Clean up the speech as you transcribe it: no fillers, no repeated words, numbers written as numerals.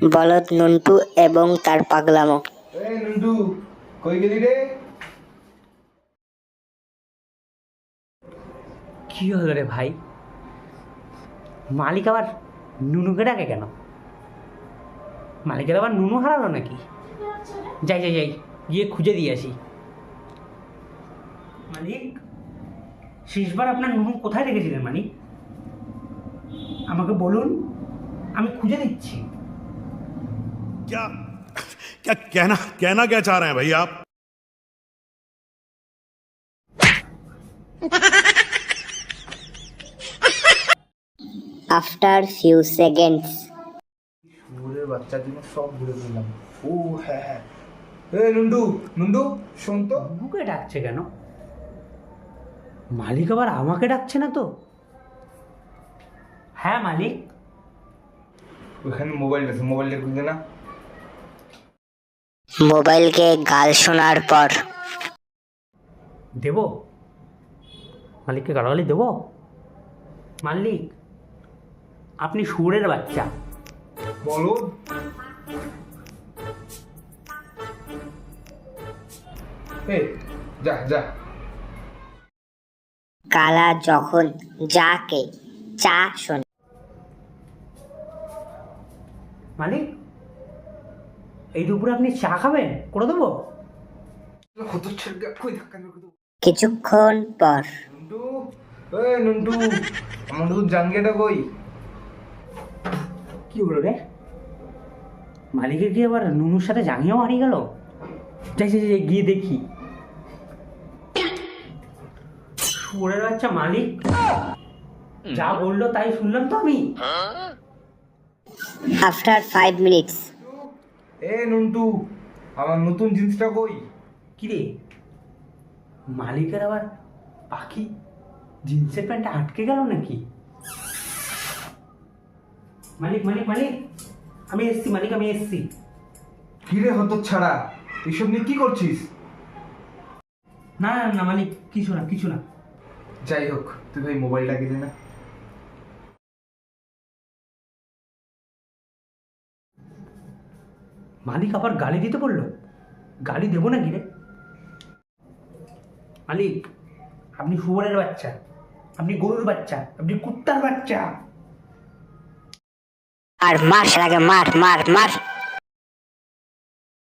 বলদ নন্টু এবং তার পাগলামো। নন্টু, কই গেলি রে? কি হলো রে ভাই? মালিক আবার নুনুকে ডাকে কেন? মালিকের আবার নুনু হারালো নাকি? যাই যাই যাই, গিয়ে খুঁজে দিয়ে আসি। মালিক, শেষবার আপনার নুনু কোথায় রেখেছিলেন মালিক? আমাকে বলুন, আমি খুঁজে দিচ্ছি। क्या क्या कहना कहना क्या चाह रहे हैं भाई आप? After few seconds. ওরে বাচ্চার জন্য সব ভুলে গেলাম। ও হ্যাঁ হ্যাঁ, নন্টু নন্টু, শোন তো। নুনুকে ডাকছে কেন? মালিক আবার আমাকে ডাকছে না তো? হ্যাঁ মালিক। ওখানে মোবাইল আছে, মোবাইলটা খুঁজে না। মোবাইলকে গাল শোনার পর দেবো? মালিককে গালাগালি দেবো? মালিক, আপনি শুয়োরের বাচ্চা। বলো। যা যা। কালা যখন যাকে চা শোনে। মালিক, এই দুপুরে আপনি চা খাবেন? করে দেবো? কিছুক্ষণ পর নন্টু, নন্টু, আমার নতুন জাঙ্গিয়াটা কই? কি হলো রে? মালিকের কি আবার নুনুর সাথে জাঙ্গিয়াও হারিয়ে গেল? যাই যাই যাই, গিয়ে দেখি। শুয়োরের বাচ্চা মালিক যা বললো তাই শুনলাম তো আমি। After 5 minutes. নন্টু, আমার নতুন জিন্সটা কই? কিরে, মালিকের আবার পাখি জিন্সের প্যান্টটা আটকে গেল নাকি? মালিক মালিক মালিক, আমি এসছি মালিক, আমি এসছি। কিরে হতো ছাড়া, এসব নিয়ে কি করছিস? না না না মালিক, কিছু না কিছু না। যাই হোক, তুই ভাই মোবাইলটা কিনে না। মালিক আবার গালি দিতে বললো? গালি দেবো নাকি রে? মালিক, আপনি শুয়োরের বাচ্চা, আপনি গরুর বাচ্চা, আপনি কুত্তার বাচ্চা। আর মার শালাকে, মার মার মার।